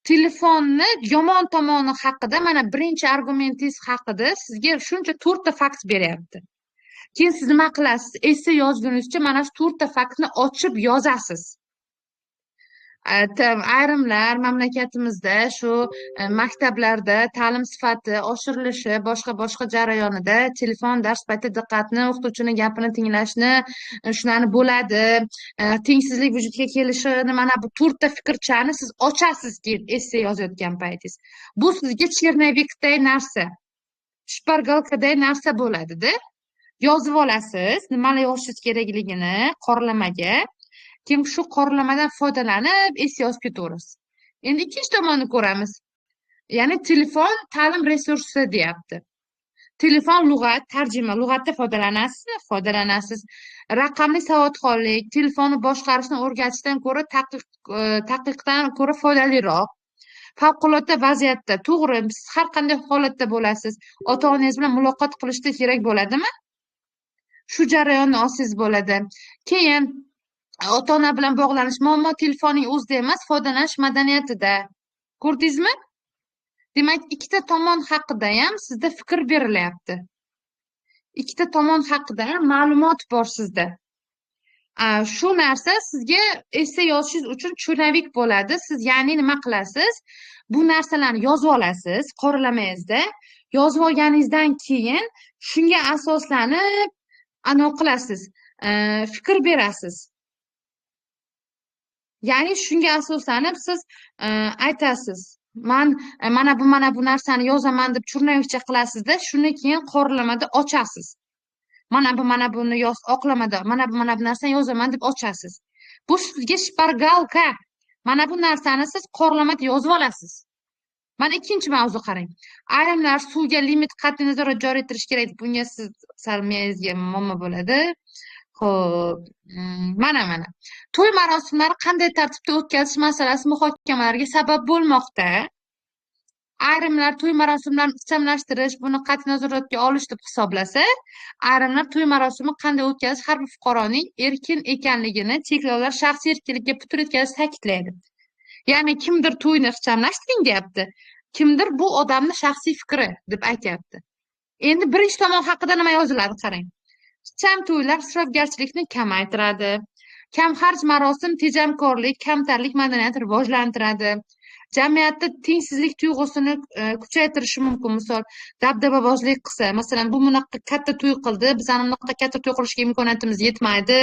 Telefonni yomon tomoni haqida, mana birinchi argumentingiz haqida sizga shuncha 4 ta fakt beryapti. Keyin siz nima qilasiz? Esse yozgunizcha mana shu 4 ta faktni ochib yozasiz. Ayrimlar mamlakatimizda shu maktablarda ta'lim sifati oshirilishi, boshqa jarayonida telefon dars paytida diqqatni, o'qituvchining gapini tinglashni, shularni bo'ladi, tengsizlik vujudga kelishini, mana bu 4 ta fikrchani siz ochasiz keyin esse yozayotgan paytingiz. Bu sizga chernovikday narsa, shpargalkaday narsa bo'ladi-da. Yozib olasiz, nimalar yozishingiz kerakligini qoralamaga. Keyin shu qoralamadan foydalanib esse yozib ketaverasiz. Endi ikkinchi tomonni ko'ramiz. Ya'ni telefon ta'lim resursi deyapti. Telefon lug'at, tarjima, lug'atda foydalanasiz. Raqamli savodxonlik, telefonni boshqarishni o'rgatishdan ko'ra taqiqdan ko'ra foydaliroq. Favqulodda vaziyatda, to'g'ri, siz har qanday holatda bo'lasiz. Ota-onangiz bilan muloqot qilishda kerak bo'ladimi? Shu jarayonni olsangiz bo'ladi. Keyin ota-ona bilan bog'lanish, muammo telefonning o'zida emas, foydalanish madaniyatida. Ko'rdingizmi? Demak, ikkita tomon haqida ham sizda fikr berilyapti. Ikkita tomon haqida ham ma'lumot bor sizda. Shu narsa sizga esse yozishingiz uchun tushunavik bo'ladi. Siz ya'ni nima qilasiz? Bu narsalarni yozib olasiz qoralamangizda. Yozib olganingizdan keyin shunga asoslanib qilasiz, fikr berasiz. Ya'ni shunga asoslanib siz aytasiz. Mana bu narsani yozaman deb churnavikcha qilasizda, shuni keyin qoralamada ochasiz. Mana buni oqlamada, mana bu narsani yozaman deb ochasiz. Bu sizga shpargalka. Mana bu narsani siz qoralamada yozib olasiz. Mana ikkinchi mavzu qarang. Ayrimlar suvga limit qat'iy nazorat joriy etilishi kerak. Bunga siz sal miyangizga muammo bo'ladi. Xo'p, mana. To'y marosimlari qanday tartibda o'tkazish masalasi muhokamalarga sabab bo'lmoqda. Ayrimlar to'y marosimlarini ixchamlashtirish, buni qat'iy nazoratga olish deb hisoblasa, ayrimlar to'y marosimi qanday o'tkazish har bir fuqaroning erkin ekanligini, cheklovlar shaxsiy erkinlikka putur etkazish ta'kidlaydi. Ya'ni kimdir to'yni ixchamlashtiring deyapti, kimdir bu odamni shaxsiy fikri deb aytyapti. Endi birinchi tomon haqida nima yoziladi qarang. Ixcham to'ylar isrofgarchilikni kamaytiradi. Kam xarj marosim tejamkorlik, kamtarlik madaniyatini rivojlantiradi. Jamiyatda tengsizlik tuyg'usini kuchaytirishi mumkin. Misol, dabdababozlik qilsa, masalan, bu bunaqa katta to'y qildi, bizani bunaqa katta to'y qilishga imkoniyatimiz yetmaydi,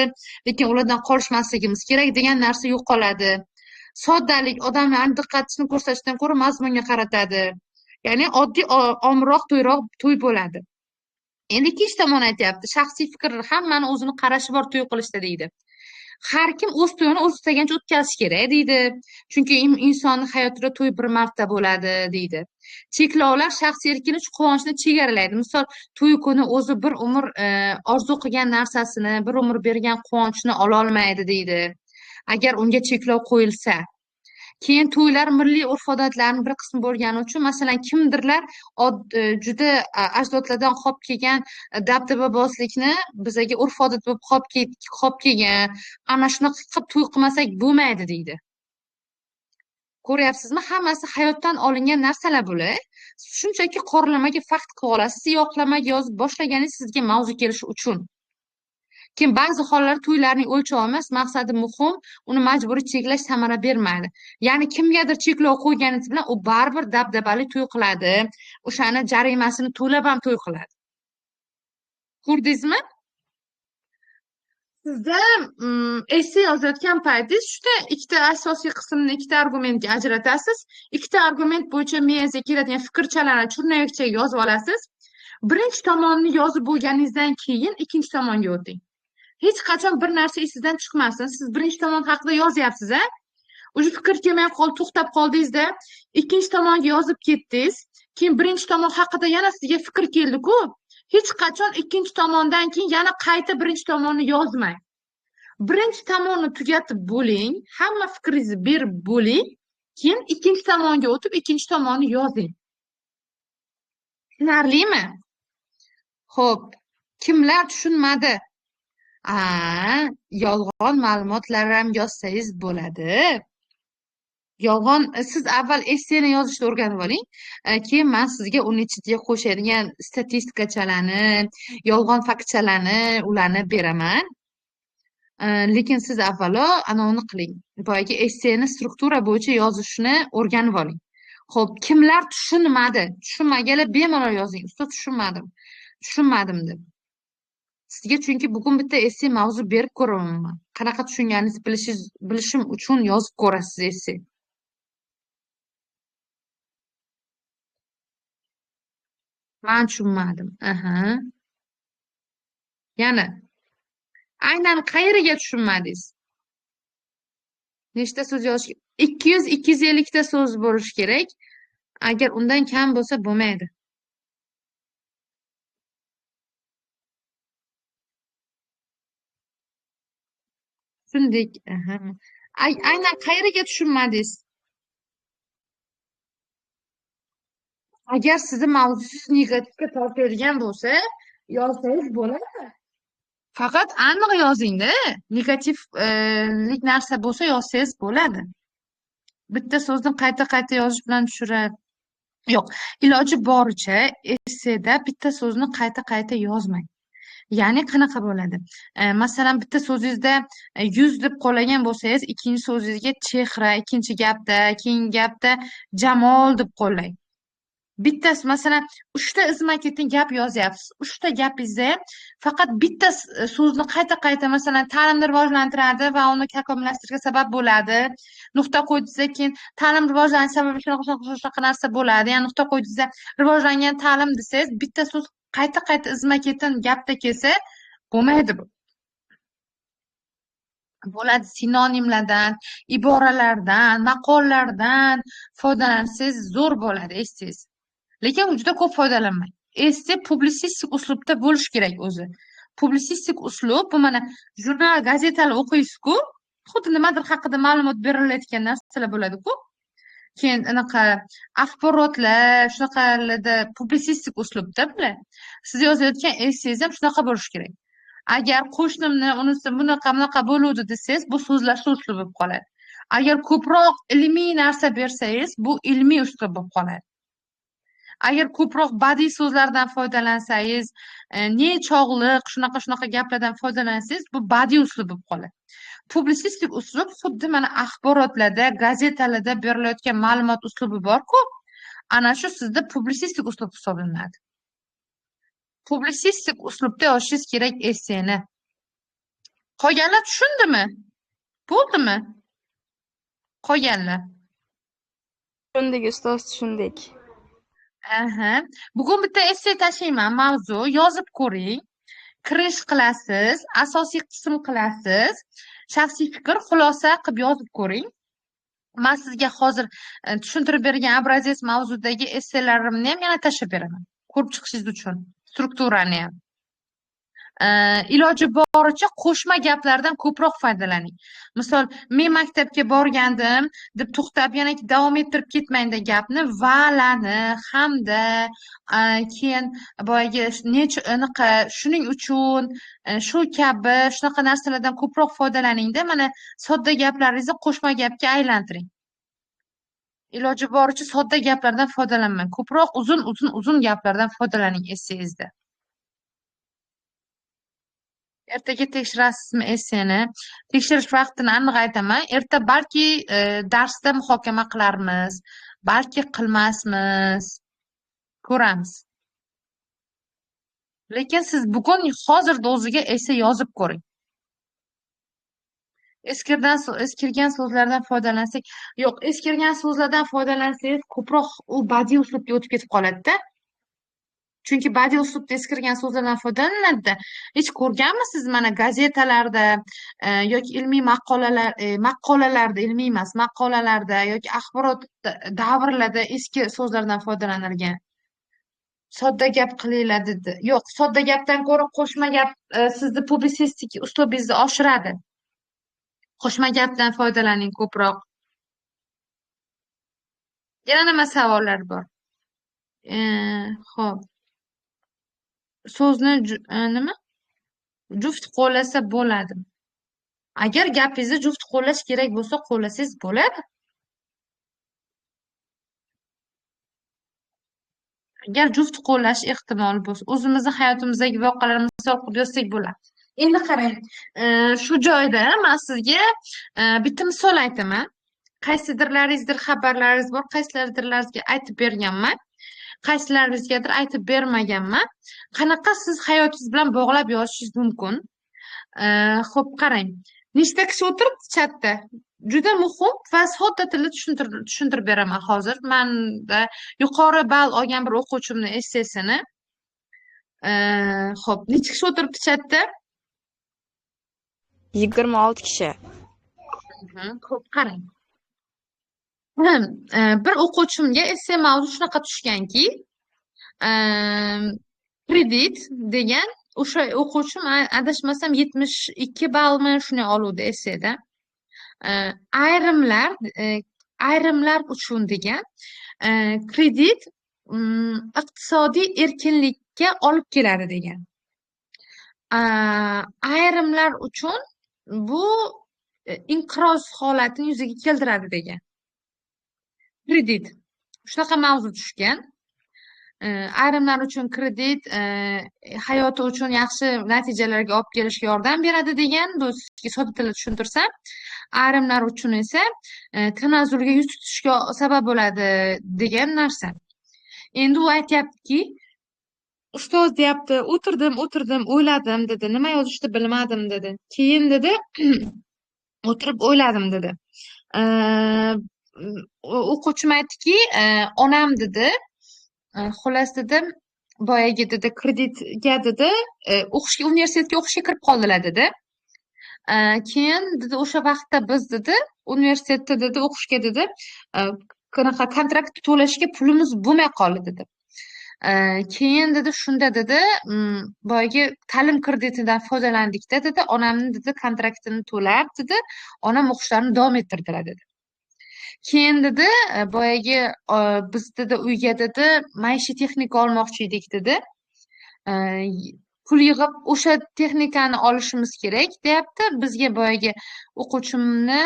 lekin ulardan qolishmasligimiz kerak degan narsa yo'qoladi. Soddalik odamlarni diqqatini ko'rsatishdan ko'ra mazmunga qaratadi. Ya'ni oddiy omroq to'y bo'ladi. Endi ikkinchi tomon aytyapti, shaxsiy fikr, hammani o'zini qarashi bor to'y qilishda deydi. Har kim o'z to'yini o'zi istagancha o'tkazish kerak deydi. Chunki insonning hayotida to'y bir marta bo'ladi deydi. Cheklovlar shaxsiy erkinlik quvonchni chegaralaydi. Misol, to'y kuni o'zi bir umr orzu qilgan narsasini, bir umr bergan quvonchni ololmaydi deydi. Agar unga cheklov qo'yilsa. Keyin to'ylar milliy urf-odatlarning bir qismi bo'lgani uchun, masalan, kimdirlar juda ajdodlardan qolib kelgan dabdababozlikni bizaga urf-odat bo'lib qolib kelgan, ana shunaqa qilib to'y qilmasak bo'lmaydi deydi. Ko'ryapsizmi? Hammasi hayotdan olingan narsalar bular. Shunchaki qoralamaga fakt qilib olasiz, yoqlamaga yozib boshlaganingiz sizga mavzu kelishi uchun. Keyin ba'zi hollarda to'ylarning o'lchovi emas, maqsadi muhim, uni majburiy cheklash samara bermaydi. Ya'ni kimgadir cheklov qo'yganingiz bilan u baribir dabdabali to'y qiladi, o'shani jarimasini to'lab ham to'y qiladi. Ko'rdingizmi? Sizda esse yozayotgan paytingiz shunda ikkita asosiy qismni ikkita argumentga ajratasiz. Ikkita argument bo'yicha miyangizga keladigan fikrchalarni churnayokchaga yozib olasiz. Birinchi tomonni yozib bo'lganingizdan keyin ikkinchi tomonga o'ting. Hech qachon bir narsa esingizdan chiqmasin. Siz birinchi tomon haqida yozyapsiz, a? O'sha fikr kelmay qoldi, to'xtab qoldingiz-da, ikkinchi tomonga yozib ketdingiz. Keyin birinchi tomon haqida yana sizga fikr keldi-ku. Hech qachon ikkinchi tomondan keyin yana qayta birinchi tomonni yozmang. Birinchi tomonni tugatib bo'ling, hamma fikringizni berib bo'ling, keyin ikkinchi tomonga o'tib ikkinchi tomonni yozing. Tushunarlimi? Xo'p, kimlar tushunmadi? Yolg'on ma'lumotlar ham yozsangiz bo'ladi. Yolg'on, siz avval esseni yozishni o'rganib oling, keyin men sizga uni ichiga qo'shadigan statistikachalarni, yolg'on faktchalarni, ularni beraman. Lekin siz avvalo uni qiling. Boyagi esseni struktura bo'yicha yozishni o'rganib oling. Xo'p, kimlar tushunmadi? Tushunmaganlar bemalol yozing. Ustoz, tushunmadim deb. Sizga chunki bugun bitta esse mavzu berib ko'raman. Qanaqa tushunganingizni bilishim uchun yozib ko'rasiz esse. Men tushunmadim. Yana aynan qayeriga tushunmadingiz? Nechta so'z yozish? 200-250 ta so'z bo'lishi kerak. Agar undan kam bo'lsa bo'lmaydi. Tushundik. Aynan qayeriga tushunmadingiz? Agar sizni mavzusiz negativga tortadigan bo'lsa, yozsangiz bo'ladi. Faqat aniq yozing-da. Negativlik narsa bo'lsa yozsangiz bo'ladi. Bitta so'zni qayta-qayta yozish bilan tushiradi. Yo'q, iloji boricha esseda bitta so'zni qayta-qayta yozmang. Ya'ni qanaqa bo'ladi? Masalan, bitta so'zingizda 100 deb qolagan bo'lsangiz, ikkinchi so'zingizga chehra, ikkinchi gapda, keyingi gapda jamol deb qo'llang. Bittasi, masalan, 3 ta izma-ketin gap yozyapsiz. 3 ta gapingizda faqat bitta so'zni qayta-qayta, masalan, ta'limni rivojlantiradi va uni takomillashtirishga sabab bo'ladi. Nuqta qo'ydingizda, keyin ta'lim rivojlanishi sababi shunaqa narsa bo'ladi. Ya'ni nuqta qo'ydingizda rivojlangan ta'lim desangiz, bitta so'z qayta-qayta izma-ketin gapda kelsa bo'lmaydi bu. bo'ladi, sinonimlardan, iboralardan, maqollardan foydalansangiz zo'r bo'ladi essangiz. Lekin juda ko'p foydalanmang. Esse publitsistik uslubda bo'lishi kerak o'zi. Publitsistik uslub bu mana jurnal, gazetalar o'qiysiz-ku, xuddi nimadir haqida ma'lumot berilayotgan narsalar bo'ladi-ku. Keyin anaqa axborotlar shunaqalarda publitsistik uslubda bular. Siz yozayotgan essengiz ham shunaqa bo'lishi kerak. Agar qo'shnimni unisi bunaqa bo'luvdi desangiz, bu so'zlashuv uslubi bo'lib qoladi. Agar ko'proq ilmiy narsa bersangiz, bu ilmiy uslub bo'lib qoladi. Agar ko'proq badiiy so'zlardan foydalansangiz, nechog'liq shunaqa gaplardan foydalansangiz, bu badiiy uslub bo'lib qoladi. Publitsistik uslub xuddi mana axborotlarda, gazetalarda berilayotgan ma'lumot uslubi bor-ku, ana shu sizda publitsistik uslub hisoblanadi. Publitsistik uslubda yozishingiz kerak esseni. Qolganlar tushundimi? Bo'ldimi? Qolganlar. Tushundik ustoz, tushundik. Aha. Bugun bitta esse tashlayman, mavzu yozib ko'ring. Kirish qilasiz, asosiy qism qilasiz, shaxsiy fikr, xulosa qilib yozib ko'ring. Men sizga hozir tushuntirib bergan obrazец mavzudagi esselarimni ham yana tashlab beraman. Ko'rib chiqishingiz uchun strukturani ham. Iloji boricha qo'shma gaplardan ko'proq foydalaning. Misol, men maktabga borgandim deb to'xtab yana davom ettirib ketmangda gapni, valani, hamda keyin boyagi anaqa shuning uchun shu kabi shunaqa narsalardan ko'proq foydalaningda, mana sodda gaplaringizni qo'shma gapga aylantiring. Iloji boricha sodda gaplardan foydalanmang. Ko'proq uzun gaplardan foydalaning essengizda. Ertaga tekshirasizmi esseni? Tekshirish vaqtini aniq aytaman. Erta balki darsda muhokama qilarmiz, balki qilmasmiz. Ko'ramiz. Lekin siz bugun hozirda o'ziga esse yozib ko'ring. Eskirgan so'zlardan foydalansak, yo'q, eskirgan so'zlardan foydalansangiz ko'proq u badiiy uslubga o'tib ketib qoladi-da. Chunki badiiy uslubda eskirgan so'zlardan foydalanadi-da. Hech ko'rganmisiz mana gazetalarda yoki ilmiy maqolalarda, ilmiy emas, maqolalarda yoki axborot davrlarda eski so'zlardan foydalanilgan. Sodda gap qilinglar dedi. Yo'q, sodda gapdan ko'ra qo'shma gap sizni publitsistik uslubingizni oshiradi. Qo'shma gapdan foydalaning ko'proq. Yana nima savollar bor? Xo'p. So'zni nima? Juft qo'llasa bo'ladi. Agar gapingizni juft qo'llash kerak bo'lsa, qo'llasangiz bo'ladi. Agar juft qo'llash ehtimoli bo'lsa, o'zimizni hayotimizdagi voqealarni misol qilib yozsak bo'ladi. Endi qarang, shu joyda men sizga bitta misol aytaman. Qaysidirlaringizdir xabarlaringiz bor, qaysilaringizga aytib berganman. Qaysilaringizgadir aytib bermaganman. Qanaqa siz hayotingiz bilan bog'lab yozishingiz mumkin? Xo'p, qarang. Nechta kishi o'tiribdi chatda? Juda muhim va sodda tilda tushuntirib beraman hozir. Menda yuqori ball olgan bir o'quvchimni essesini. Xo'p, necha kishi o'tiribdi chatda? 26 kishi. Xo'p, qarang. Bir o'quvchimga esse mavzu shunaqa tushganki, kredit degan o'sha o'quvchim adashmasam 72 ballmi shunday oluvdi esseda. Ayrimlar uchun degan kredit iqtisodiy erkinlikka olib keladi degan. Ayrimlar uchun bu inqiroz holatini yuzaga keltiradi degan. Kredit. Shunaqa mavzu tushgan. Ayrimlar uchun kredit hayoti uchun yaxshi natijalarga olib kelishga yordam beradi degan. Bu sizga sodda tilda tushuntirsam, ayrimlar uchun esa tanazzulga yuz tutishga sabab bo'ladi degan narsa. Endi u aytyaptiki, ustoz deyapti, o'tirdim, o'yladim dedi. Nima yozishni bilmadim dedi. Keyin dedi, o'tirib o'yladim dedi. O'quvchim aytdiki, onam dedi, xullas dedi, boyagi dedi, kreditga dedi, universitetga o'qishga kirib qoldilar dedi. Keyin dedi o'sha vaqtda biz dedi universitetda dedi o'qishga dedi qanaqa kontrakt to'lashga pulimiz bo'lmay qoldi dedi. Keyin dedi shunda dedi boyagi ta'lim kreditidan foydalandikda dedi onamni dedi kontraktini to'lab dedi onam o'qishlarini davom ettirdilar dedi. Keyin dedi boyagi biz dedi uyga dedi maishiy texnika olmoqchi edik dedi. Pul yig'ib o'sha texnikani olishimiz kerak deyapti. Bizga boyagi o'quvchimni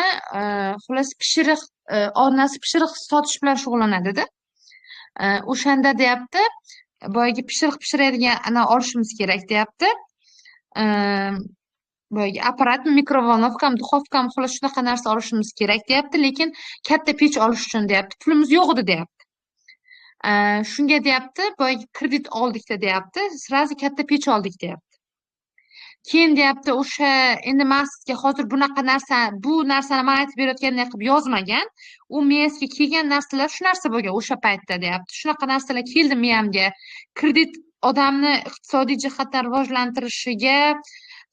xullas pishiriq onasi pishiriq sotish bilan shug'ullanadi. O'shanda deyapti boyagi pishiriq pishiradigan olishimiz kerak deyapti. Boyagi apparat, mikrovolnovkam, duxovkam xullas shunaqa narsa olishimiz kerak deyapti, lekin katta pech olish uchun deyapti. Pulimiz yo'q edi deyapti. Shunga deyapti, boyagi kredit oldikda deyapti, sразу katta pech oldik deyapti. Keyin deyapti o'sha endi men sizga hozir bunaqa narsa, bu narsani men aytib berayotgandek qilib yozmagan. U miyasiga kelgan narsalar shu narsa bo'lgan o'sha paytda deyapti. Shunaqa narsalar keldi miyamga. Kredit odamni iqtisodiy jihatdan rivojlantirishiga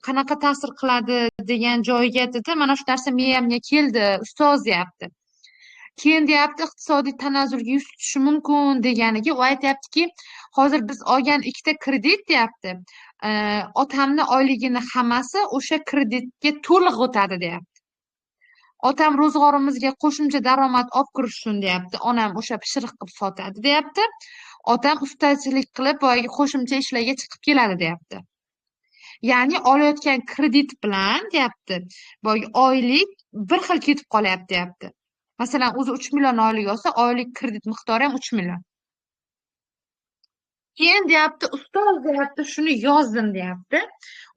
qanaqa ta'sir qiladi degan joyiga dedi. Mana shu narsa miyamga keldi, ustoz deyapti. Keyin deyapti iqtisodiy tanazzulga yuz tutishi mumkin deganiga u aytyaptiki, hozir biz olgan ikkita kredit deyapti. Otamni oyligini hammasi o'sha kreditga to'liq o'tadi deyapti. Otam ro'zg'orimizga qo'shimcha daromad olib kirish uchun deyapti. Onam o'sha pishiriq qilib sotadi deyapti. Otam ustachilik qilib boyagi qo'shimcha ishlarga chiqib keladi deyapti. Ya'ni olayotgan kredit bilan deyapti, boyagi oylik bir xil ketib qolyapti deyapti. Masalan, o'zi 3 million oylik olsa, oylik kredit miqdori ham 3 million. Keyin deyapti, ustoz deyapti, shuni yozdim deyapti.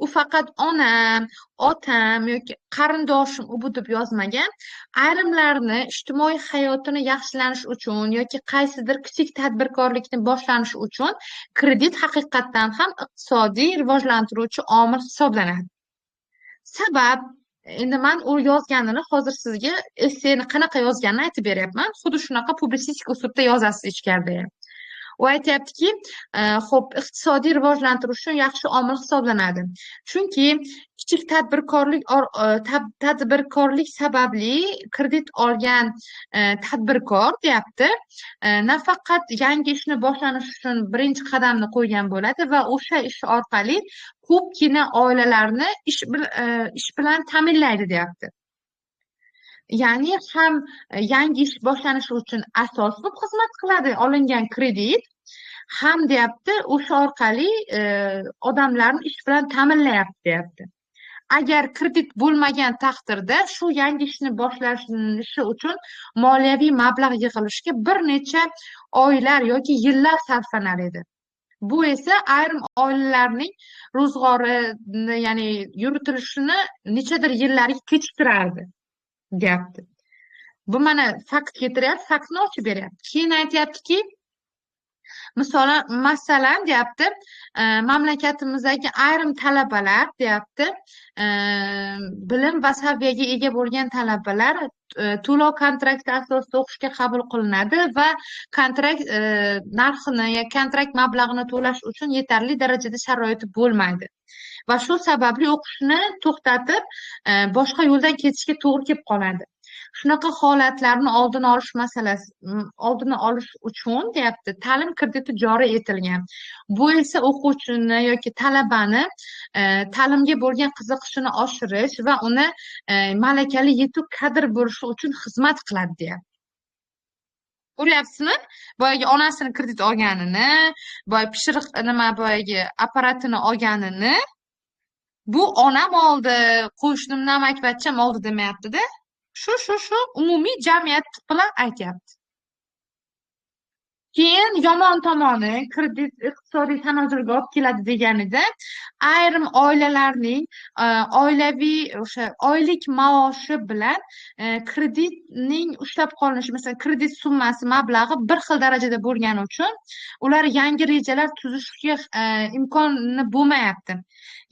U faqat onam, otam yoki qarindoshim u bu deb yozmagan. Ayrimlarni ijtimoiy hayotini yaxshilanish uchun yoki qaysidir kichik tadbirkorlikni boshlanish uchun kredit haqiqatdan ham iqtisodiy rivojlantiruvchi omil hisoblanadi. Sabab endi men u yozganini hozir sizga esseni qanaqa yozganini aytib beryapman. Xuddi shunaqa publitsistik uslubda yozasiz ichkarida ham. U aytyaptiki, xo'p, iqtisodiy rivojlantirish uchun yaxshi omil hisoblanadi. Chunki kichik tadbirkorlik sababli kredit olgan tadbirkor deyapti, nafaqat yangi ishni boshlanish uchun birinchi qadamni qo'ygan bo'ladi va o'sha ish orqali ko'pgina oilalarni ish bilan ta'minlaydi deyapti. Ya'ni ham yangi ish boshlanishi uchun asos bo'lib xizmat qiladi olingan kredit, ham deyapti o'sha orqali odamlarni ish bilan ta'minlayapti deyapti. Agar kredit bo'lmagan taqdirda shu yangi ishni boshlanishi uchun moliyaviy mablag' yig'ilishga bir necha oylar yoki yillar sarflanar edi. Bu esa ayrim oilalarning ro'zg'orini, ya'ni yuritilishini nechadir yillarga kechiktirardi deyapti. Bu mana fakt keltiryapti, faktni ochib beryapti. Keyin aytyaptiki, masalan deyapti, mamlakatimizdagi ayrim talabalar deyapti, bilim va saviyaga ega bo'lgan talabalar to'lov kontrakti asosida o'qishga qabul qilinadi va kontrakt narxini yoki kontrakt mablag'ini to'lash uchun yetarli darajada sharoiti bo'lmaydi. Va shu sababli o'qishni to'xtatib, boshqa yo'ldan ketishga to'g'ri kelib qoladi. Shunaqa holatlarni oldini olish uchun deyapti, ta'lim krediti joriy etilgan. Bu esa o'quvchini yoki talabani ta'limga bo'lgan qiziqishini oshirish va uni malakali yetuk kadr bo'lishi uchun xizmat qiladi deyapti. Ko'ryapsizmi? Boyagi onasini kredit olganini, pishiriq boyagi apparatini olganini bu onam oldi, qo'shnimni amakivachcham oldi demayapti-da. Shu umumiy jamiyat bilan aytyapti. Keyin yomon tomoni kredit iqtisodiy tanazzulga olib keladi deganida, ayrim oilalarning oilaviy o'sha oylik maoshi bilan kreditning ushlab qolinishi, masalan, kredit summasi, mablag'i bir xil darajada bo'lgani uchun ular yangi rejalar tuzishga imkoni bo'lmayapti.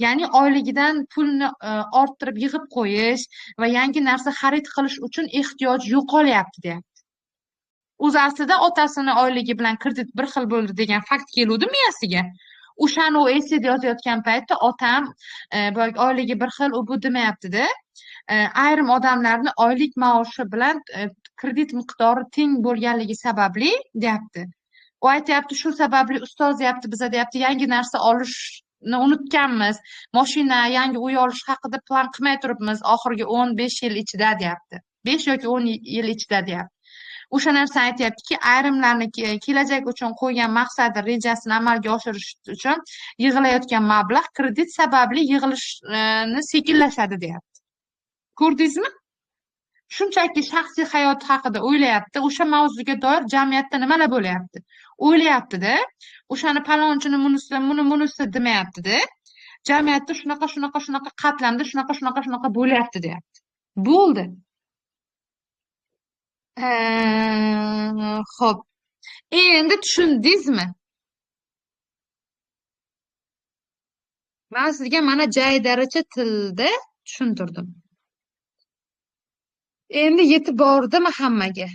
Ya'ni oyligidan pulni orttirib yig'ib qo'yish va yangi narsa xarid qilish uchun ehtiyoj yo'qolyapti deyapti. O'zi aslida otasini oyligi bilan kredit bir xil bo'ldi degan fakt keluvdi miyasiga. o'shani u esseda yozayotgan paytda otam boyagi oyligi bir xil u bu demayaptida. Ayrim odamlarni oylik maoshi bilan kredit miqdori teng bo'lganligi sababli deyapti. U aytyapti shu sababli ustoz deyapti biza deyapti yangi narsa olishni unutganmiz. Mashina yangi uy olish haqida plan qilmay turibmiz oxirgi 15 yil ichida deyapti. 5 yoki 10 yil ichida deyapti. O'sha narsani aytyaptiki, ayrimlarni kelajak uchun qo'ygan maqsadi, rejasini amalga oshirish uchun yig'ilayotgan mablag' kredit sababli yig'ilishni sekinlashadi deyapti. Ko'rdingizmi? Shunchaki shaxsiy hayoti haqida o'ylayapti, o'sha mavzuga doir jamiyatda nimalar bo'lyapti o'ylayapti-da. O'shani palonchini bunisi demayapti-da. Jamiyatda shunaqa qatlamda shunaqa bo'lyapti deyapti. Bo'ldi. Xo'p. Endi tushundingizmi? Men sizga mana jaydaricha tilda tushuntirdim. Endi yetib bordimi hammaga?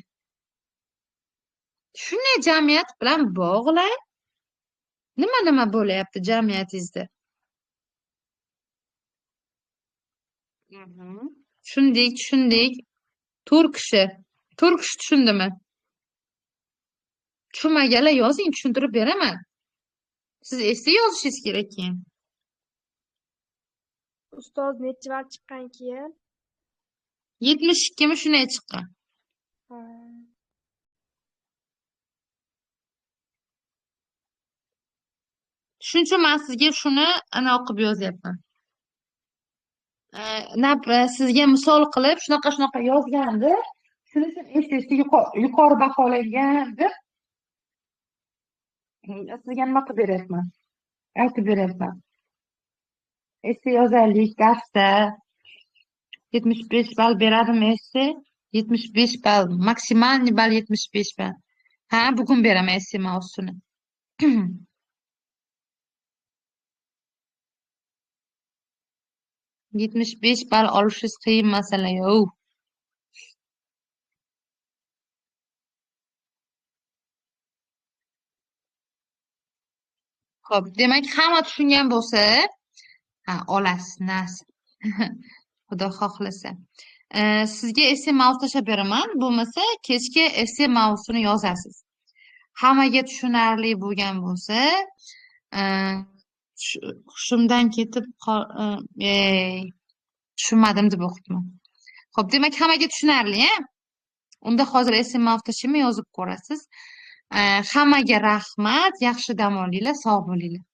Shunday jamiyat bilan bog'lang. Nima bo'lyapti jamiyatingizda? Tushundik. To'rt kishi tushundimi? Tushunmaganlar yozing, tushuntirib beraman. Siz esda yozishingiz kerak keyin. Ustoz necha vaqt chiqqan keyin? 72 mi shunday chiqqan. Shuning uchun men sizga shuni ana o'qib yozyapman. Sizga misol qilib shunaqa yozgandi. Shuning uchun esingizda yuqori baholangan deb sizga nima qilib beryapman? Aytib beryapman. Esse yozaylik darsda 75 ball beradimi esse? 75 ball, maksimalniy ball 75 ball. Ha, bugun beraman esse mavzusini. Yetmish besh ball olishingiz qiyin masala yo'q. Xo'p, demak hamma tushungan bo'lsa, olasiz, nasib. Xudo xohlasa. Sizga esse mavzu tashlab beraman, bo'lmasa kechki esse mavzusini yozasiz. Hammaga tushunarli bo'lgan bo'lsa, hushimdan ketib tushunmadim deb o'qibman. Xo'p, demak hammaga tushunarli, Unda hozir esse mavzu tashimni yozib ko'rasiz. Hammaga rahmat, yaxshi dam olinglar, sog' bo'linglar.